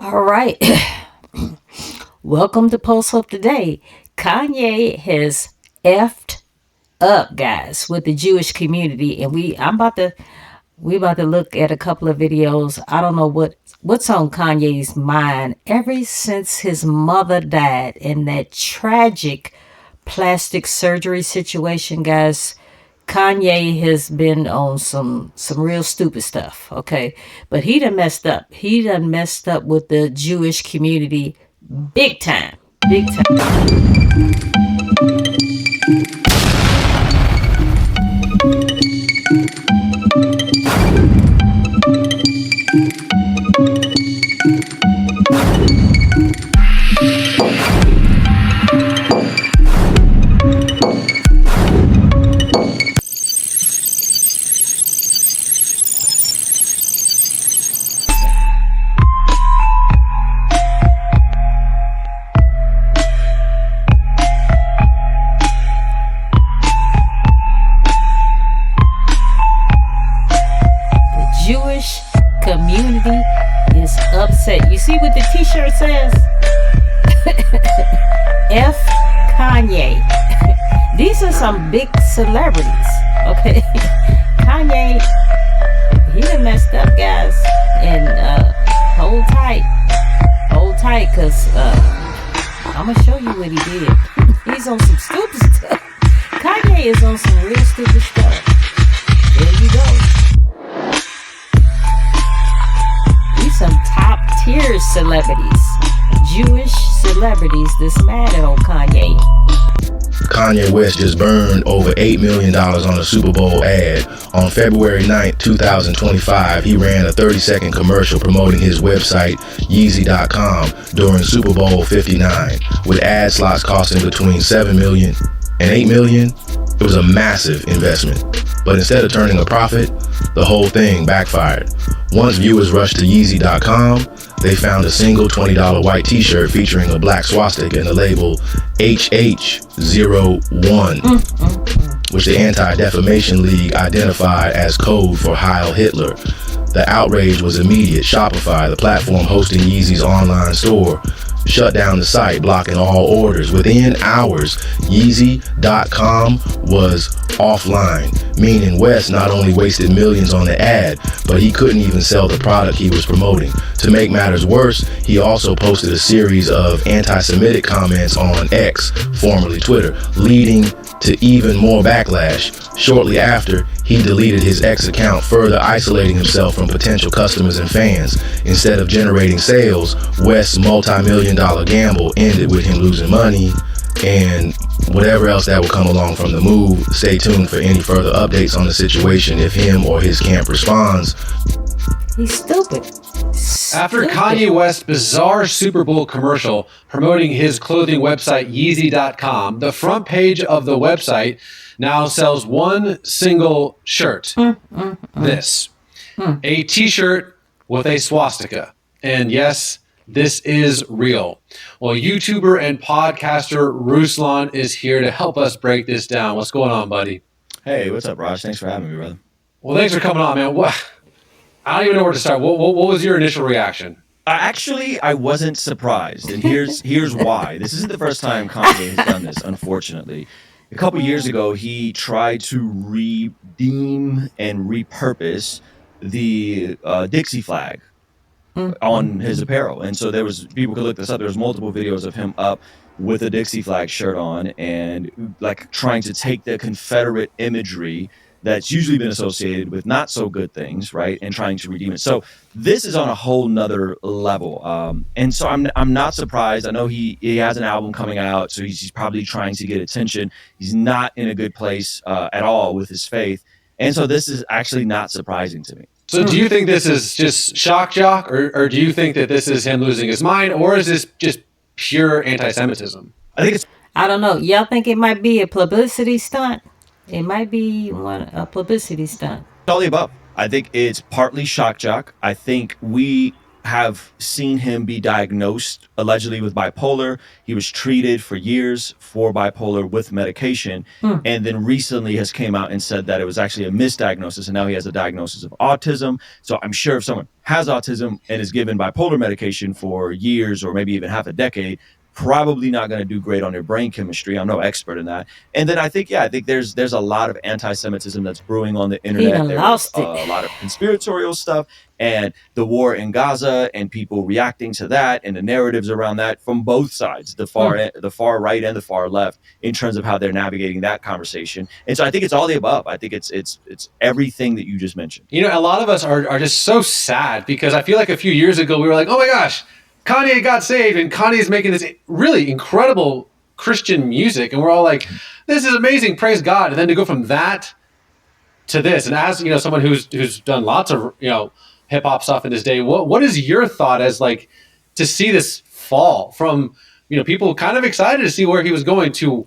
All right. Welcome to Post Up Today. Kanye has effed up, guys, with the Jewish community, and we about to look at a couple of videos. I don't know what's on Kanye's mind ever since his mother died in that tragic plastic surgery situation, guys. Kanye has been on some real stupid stuff, okay? But he done messed up. He done messed up with the Jewish community big time. Big time. Jewish community is upset. You see what the t-shirt says? F Kanye. These are some big celebrities, okay? Kanye, he done messed up, guys. And hold tight, cause I'm gonna show you what he did. He's on some stupid stuff. Kanye is on some real stupid stuff. There you go. Some top tier celebrities, Jewish celebrities that's mad at old Kanye. Kanye West just burned over $8 million on a Super Bowl ad. On February 9th, 2025, he ran a 30-second commercial promoting his website, Yeezy.com, during Super Bowl 59, with ad slots costing between $7 million and $8 million. It was a massive investment. But instead of turning a profit, the whole thing backfired. Once viewers rushed to Yeezy.com, they found a single $20 white t-shirt featuring a black swastika and the label HH01, which the Anti-Defamation League identified as code for Heil Hitler. The outrage was immediate. Shopify, the platform hosting Yeezy's online store, shut down the site, blocking all orders. Within hours, Yeezy.com was offline, meaning West not only wasted millions on the ad, but he couldn't even sell the product he was promoting. To make matters worse, he also posted a series of anti-Semitic comments on X, formerly Twitter, leading to even more backlash. Shortly after, he deleted his X account, further isolating himself from potential customers and fans. Instead of generating sales, West's multi-million-dollar gamble ended with him losing money and whatever else that will come along from the move. Stay tuned for any further updates on the situation if him or his camp responds. He's stupid. After Kanye West's bizarre Super Bowl commercial promoting his clothing website Yeezy.com, the front page of the website now sells one single shirt. This. A t-shirt with a swastika. And yes, this is real. Well, YouTuber and podcaster Ruslan is here to help us break this down. What's going on, buddy? Hey, what's up, Raj? Thanks for having me, brother. Well, thanks for coming on, man. I don't even know where to start. What was your initial reaction? Actually, I wasn't surprised, and here's why. This isn't the first time Kanye has done this, unfortunately. A couple years ago, he tried to redeem and repurpose the Dixie flag on his apparel. And so people could look this up. There was multiple videos of him up with a Dixie flag shirt on and like trying to take the Confederate imagery that's usually been associated with not so good things, right? And trying to redeem it. So this is on a whole nother level. And so I'm not surprised. I know he has an album coming out, so he's probably trying to get attention. He's not in a good place at all with his faith. And so this is actually not surprising to me. So do you think this is just shock jock, or do you think that this is him losing his mind, or is this just pure anti-Semitism? I don't know. Y'all think it might be a publicity stunt? It might be a publicity stunt. All the above. I think it's partly shock jock. I think we have seen him be diagnosed allegedly with bipolar. He was treated for years for bipolar with medication, and then recently has came out and said that it was actually a misdiagnosis, and now he has a diagnosis of autism. So I'm sure if someone has autism and is given bipolar medication for years or maybe even half a decade, probably not going to do great on their brain chemistry. I'm no expert in that. And then I think there's a lot of anti-Semitism that's brewing on the He internet. done There's lost a it. lot of conspiratorial stuff and the war in Gaza and people reacting to that and the narratives around that from both sides, the far right and the far left, in terms of how they're navigating that conversation. And so I think it's all the above. I think it's everything that you just mentioned. You know, a lot of us are just so sad because I feel like a few years ago we were like, oh my gosh, Kanye got saved and Kanye's making this really incredible Christian music. And we're all like, this is amazing, praise God. And then to go from that to this, and as you know, someone who's done lots of hip hop stuff in his day, what is your thought as like to see this fall from people kind of excited to see where he was going to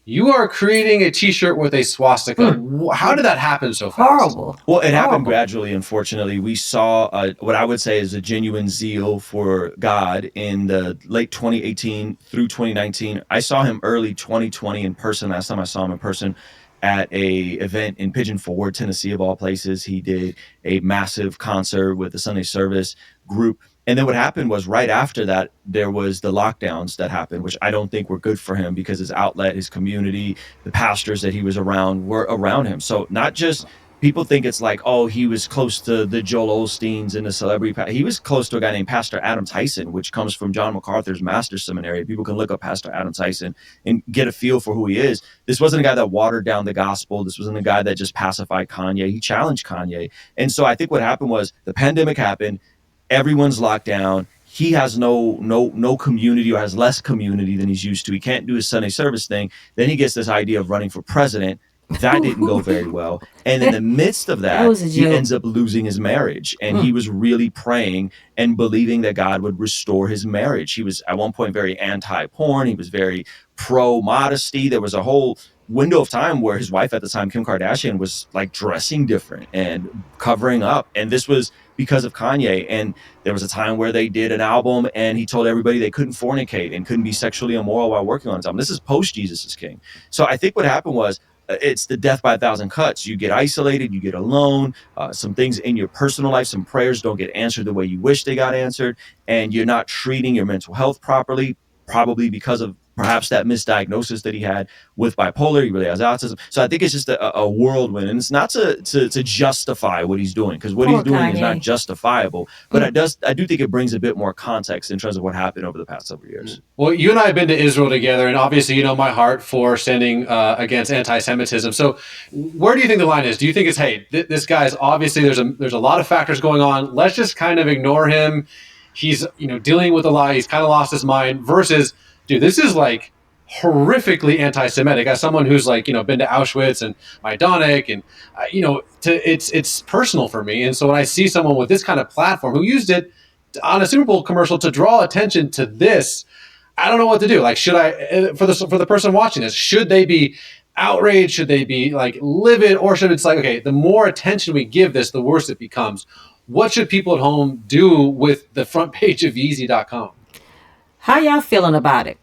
you are creating a T-shirt with a swastika? How did that happen so fast? Horrible. Well, it happened Horrible. gradually, unfortunately. We saw what I would say is a genuine zeal for God in the late 2018 through 2019. I saw him early 2020 in person. Last time I saw him in person at a event in Pigeon Forge, Tennessee, of all places. He did a massive concert with the Sunday service group. And then what happened was right after that, there was the lockdowns that happened, which I don't think were good for him because his outlet, his community, the pastors that he was around were around him. So not just people think it's like, oh, he was close to the Joel Osteens and the celebrity. He was close to a guy named Pastor Adam Tyson, which comes from John MacArthur's Master's Seminary. People can look up Pastor Adam Tyson and get a feel for who he is. This wasn't a guy that watered down the gospel. This wasn't a guy that just pacified Kanye. He challenged Kanye. And so I think what happened was the pandemic happened. Everyone's locked down. He has no community, or has less community than he's used to. He can't do his Sunday service thing. Then he gets this idea of running for president. That didn't go very well. And in the midst of that, he ends up losing his marriage. And he was really praying and believing that God would restore his marriage. He was at one point very anti-porn. He was very pro-modesty. There was a whole window of time where his wife at the time, Kim Kardashian, was like dressing different and covering up. And this was because of Kanye. And there was a time where they did an album and he told everybody they couldn't fornicate and couldn't be sexually immoral while working on his album. This is post Jesus is King. So I think what happened was, it's the death by 1,000 cuts. You get isolated, you get alone, some things in your personal life, some prayers don't get answered the way you wish they got answered, and you're not treating your mental health properly, probably because of perhaps that misdiagnosis that he had with bipolar. He really has autism. So I think it's just a whirlwind, and it's not to justify what he's doing, because what he's doing Kanye is not justifiable. But I do think it brings a bit more context in terms of what happened over the past several years. Well, you and I have been to Israel together, and obviously you know my heart for standing against anti-Semitism. So where do you think the line is? Do you think it's, hey, this guy's obviously there's a lot of factors going on. Let's just kind of ignore him. He's dealing with a lie. He's kind of lost his mind. Versus, dude, this is like horrifically anti-Semitic. As someone who's been to Auschwitz and Majdanek, and it's personal for me. And so when I see someone with this kind of platform who used it on a Super Bowl commercial to draw attention to this, I don't know what to do. Like, should I, for the person watching this, should they be outraged? Should they be like livid? Or should it's like, okay, the more attention we give this, the worse it becomes. What should people at home do with the front page of Yeezy.com? How y'all feeling about it?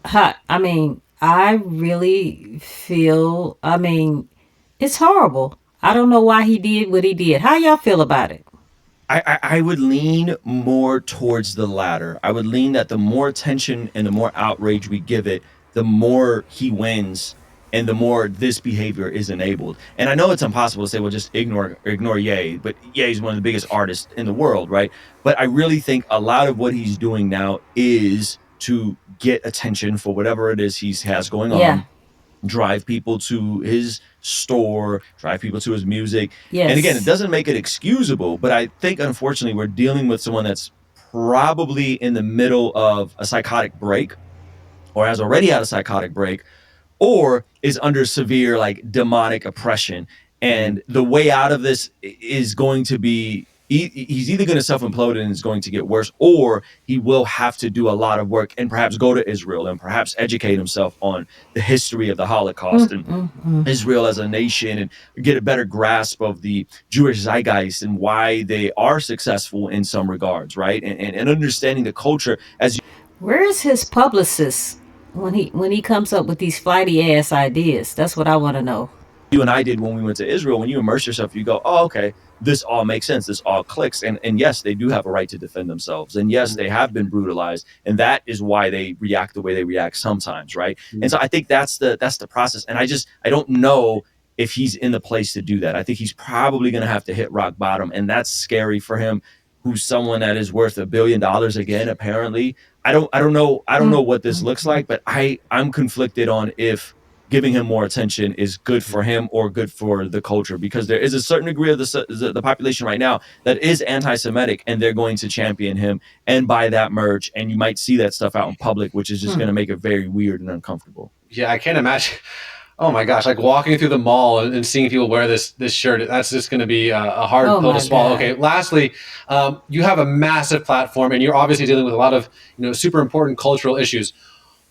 I really feel, it's horrible. I don't know why he did what he did. How y'all feel about it? I would lean more towards the latter. I would lean that the more attention and the more outrage we give it, the more he wins and the more this behavior is enabled. And I know it's impossible to say, well, just ignore Ye, but Ye's one of the biggest artists in the world, right? But I really think a lot of what he's doing now is to get attention for whatever it is he has going on. Drive people to his store, drive people to his music. Yes. And again, it doesn't make it excusable, but I think unfortunately we're dealing with someone that's probably in the middle of a psychotic break, or has already had a psychotic break, or is under severe demonic oppression. And the way out of this is going to be he's either going to self-implode and it's going to get worse, or he will have to do a lot of work and perhaps go to Israel and perhaps educate himself on the history of the Holocaust and Israel as a nation, and get a better grasp of the Jewish zeitgeist and why they are successful in some regards, right? And understanding the culture as Where is his publicist when he comes up with these flighty ass ideas? That's what I want to know. you and I did when we went to Israel. When you immerse yourself, you go, oh, okay, this all makes sense. This all clicks. And yes, they do have a right to defend themselves. And yes, they have been brutalized. And that is why they react the way they react sometimes, right? And so I think that's the process. And I don't know if he's in the place to do that. I think he's probably going to have to hit rock bottom. And that's scary for him, who's someone that is worth $1 billion again, apparently. I don't know what this looks like, but I'm conflicted on if giving him more attention is good for him or good for the culture, because there is a certain degree of the population right now that is anti-Semitic, and they're going to champion him and buy that merch, and you might see that stuff out in public, which is just going to make it very weird and uncomfortable. Yeah, I can't imagine. Oh my gosh, like walking through the mall and seeing people wear this shirt, that's just going to be a hard pill to swallow. God. Okay, lastly, you have a massive platform, and you're obviously dealing with a lot of super important cultural issues.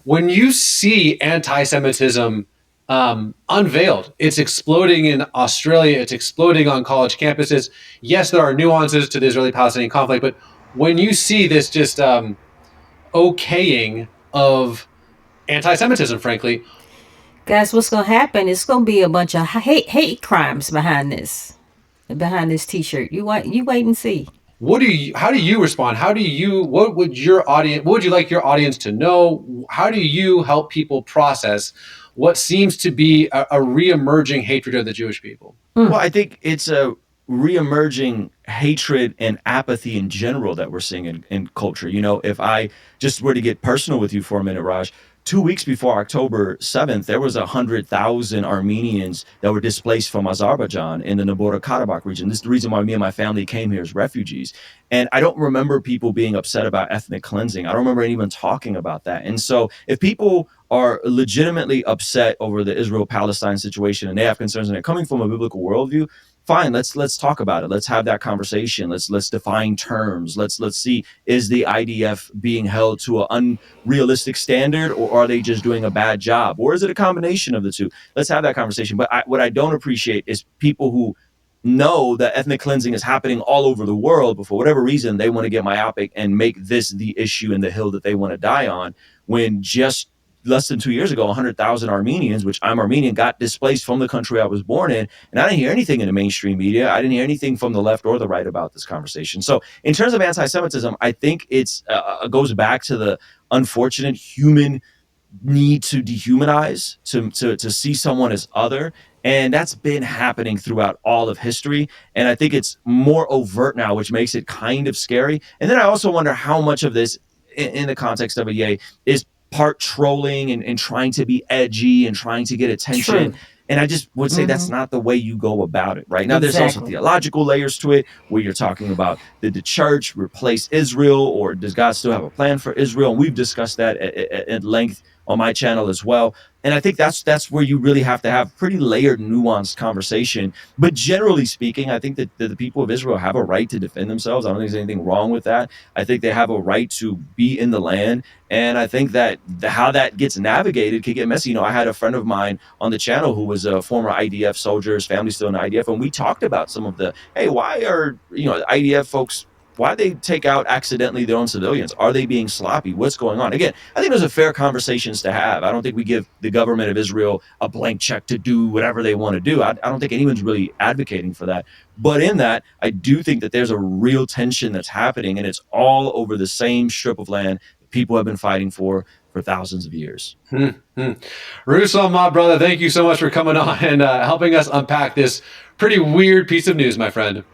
When you see anti-Semitism unveiled, it's exploding in Australia, it's exploding on college campuses. Yes, there are nuances to the Israeli-Palestinian conflict, but when you see this just okaying of anti-Semitism, frankly, guys, what's going to happen? It's going to be a bunch of hate crimes behind this T-shirt. You wait and see. How do you respond? What would you like your audience to know? How do you help people process what seems to be a re-emerging hatred of the Jewish people? Well, I think it's a re-emerging hatred and apathy in general that we're seeing in culture. If I just were to get personal with you for a minute, Raj, 2 weeks before October 7th, there was 100,000 Armenians that were displaced from Azerbaijan in the Nagorno-Karabakh region. This is the reason why me and my family came here as refugees. And I don't remember people being upset about ethnic cleansing. I don't remember anyone talking about that. And so if people are legitimately upset over the Israel-Palestine situation and they have concerns and they're coming from a biblical worldview, fine, let's talk about it. Let's have that conversation. Let's define terms. Let's see, is the IDF being held to an unrealistic standard, or are they just doing a bad job? Or is it a combination of the two? Let's have that conversation. But what I don't appreciate is people who know that ethnic cleansing is happening all over the world, but for whatever reason, they want to get myopic and make this the issue and the hill that they want to die on, when just less than 2 years ago, 100,000 Armenians, which I'm Armenian, got displaced from the country I was born in. And I didn't hear anything in the mainstream media. I didn't hear anything from the left or the right about this conversation. So in terms of anti-Semitism, I think it's goes back to the unfortunate human need to dehumanize, to see someone as other. And that's been happening throughout all of history. And I think it's more overt now, which makes it kind of scary. And then I also wonder how much of this, in the context of a yay, is part trolling and trying to be edgy and trying to get attention. True. And I just would say that's not the way you go about it, right? Now, there's also theological layers to it, where you're talking about, did the church replace Israel, or does God still have a plan for Israel? And we've discussed that at length on my channel as well. And I think that's where you really have to have pretty layered, nuanced conversation. But generally speaking, I think that the people of Israel have a right to defend themselves. I don't think there's anything wrong with that. I think they have a right to be in the land. And I think that how that gets navigated could get messy. I had a friend of mine on the channel who was a former IDF soldier, his family's still in the IDF. And we talked about some of the, hey, why are, IDF folks, why they take out accidentally their own civilians? Are they being sloppy? What's going on? Again, I think those are fair conversations to have. I don't think we give the government of Israel a blank check to do whatever they want to do. I don't think anyone's really advocating for that. But in that, I do think that there's a real tension that's happening, and it's all over the same strip of land that people have been fighting for thousands of years. Ruslan, my brother, thank you so much for coming on and helping us unpack this pretty weird piece of news, my friend.